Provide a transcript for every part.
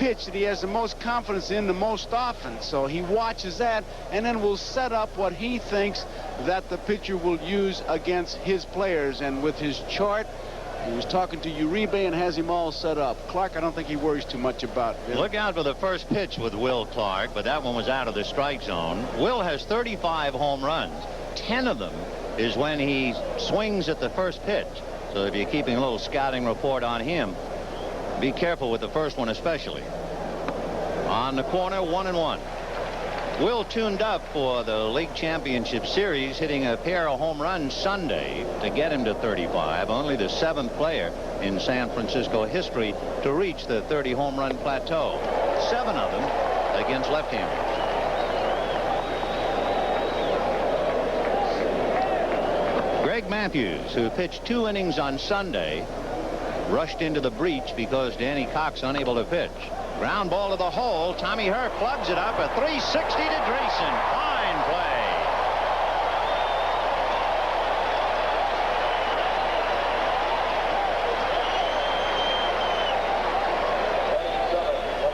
pitch that he has the most confidence in the most often. So he watches that and then will set up what he thinks that the pitcher will use against his players. And with his chart, he was talking to Uribe and has him all set up. Clark, I don't think he worries too much about it. Look out for the first pitch with Will Clark, but that one was out of the strike zone. Will has 35 home runs. 10 of them is when he swings at the first pitch. So if you're keeping a little scouting report on him, be careful with the first one especially. On the corner, 1-1. Will tuned up for the League Championship Series, hitting a pair of home runs Sunday to get him to 35. Only the 7th player in San Francisco history to reach the 30 home run plateau. 7 of them against left-handers. Greg Mathews, who pitched 2 innings on Sunday, rushed into the breach because Danny Cox unable to pitch. Ground ball to the hole. Tommy Herr plugs it up. A 360 to Drayson. Fine play.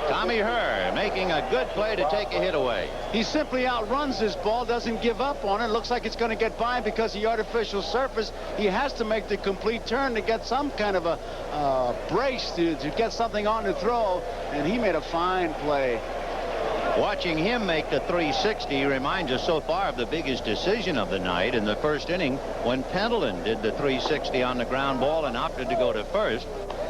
Tommy Herr making a good play to take a hit away. He simply outruns this ball, doesn't give up on it. Looks like it's going to get by because of the artificial surface. He has to make the complete turn to get some kind of a brace to get something on the throw, and he made a fine play. Watching him make the 360 reminds us so far of the biggest decision of the night in the first inning when Pendleton did the 360 on the ground ball and opted to go to first,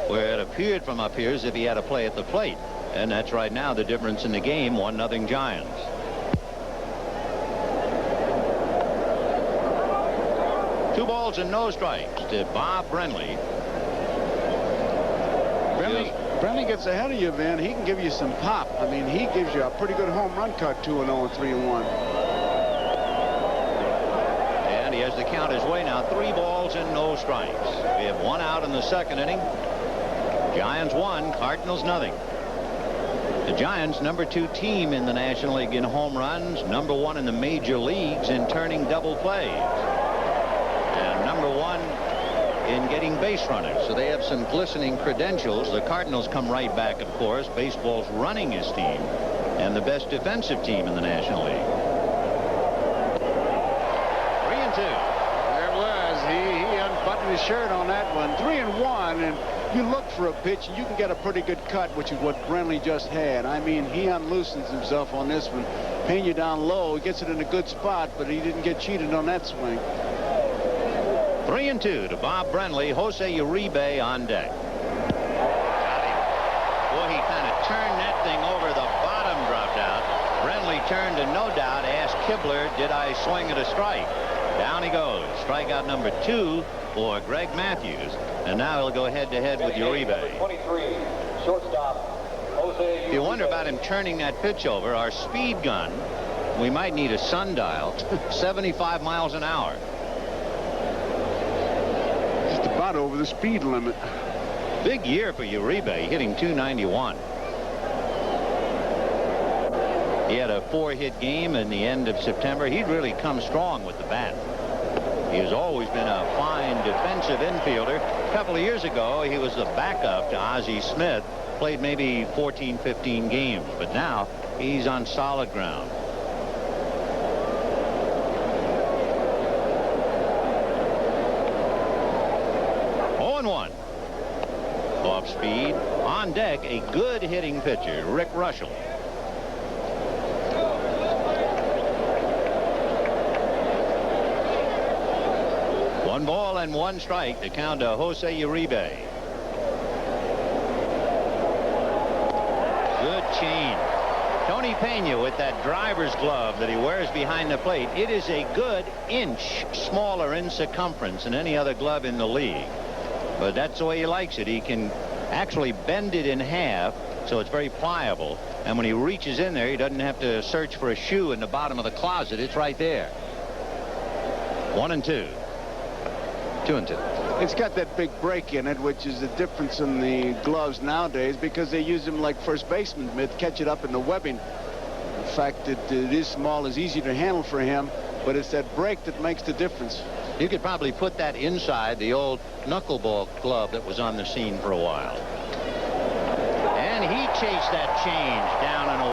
where it appeared from up here as if he had a play at the plate. And that's right now the difference in the game. 1-0 Giants. Two balls and no strikes to Bob Brenly. Brenly gets ahead of you, Van. He can give you some pop. I mean, he gives you a pretty good home run cut, 2-0 and 3-1. And he has the count his way now. 3 balls and no strikes. We have 1 out in the second inning. Giants 1, Cardinals nothing. The Giants, #2 team in the National League in home runs, #1 in the major leagues in turning double plays, and #1 in getting base runners. So they have some glistening credentials. The Cardinals come right back, of course. Baseball's running his team and the best defensive team in the National League. 3-2. There it was. He unbuttoned his shirt on that one. 3-1, and you look for a pitch and you can get a pretty good cut, which is what Brenly just had. I mean, he unloosens himself on this one. Pena down low. He gets it in a good spot, but he didn't get cheated on that swing. 3-2 to Bob Brenly. Jose Uribe on deck. Got him. Boy, he kind of turned that thing over. The bottom dropped out. Brenly turned to no doubt asked Kibler, did I swing at a strike? Down he goes. Strikeout #2 for Greg Mathews. And now he'll go head-to-head with Uribe. 23, shortstop, Jose. If you wonder about him turning that pitch over, our speed gun, we might need a sundial, 75 miles an hour. Just about over the speed limit. Big year for Uribe, hitting .291. He had a 4-hit game in the end of September. He'd really come strong with the bat. He has always been a fine defensive infielder. A couple of years ago, he was the backup to Ozzie Smith. Played maybe 14, 15 games, but now he's on solid ground. One. Off speed. On deck, a good hitting pitcher, Rick Russell. One ball and 1 strike to count to Jose Uribe. Good change. Tony Pena with that driver's glove that he wears behind the plate. It is a good inch smaller in circumference than any other glove in the league. But that's the way he likes it. He can actually bend it in half, so it's very pliable. And when he reaches in there, he doesn't have to search for a shoe in the bottom of the closet. It's right there. 1-2. 2-2. It's got that big break in it, which is the difference in the gloves nowadays, because they use them like first baseman mitt, catch it up in the webbing. The fact that it is small is easy to handle for him, but it's that break that makes the difference. You could probably put that inside the old knuckleball glove that was on the scene for a while. And Can he chase that change down and away?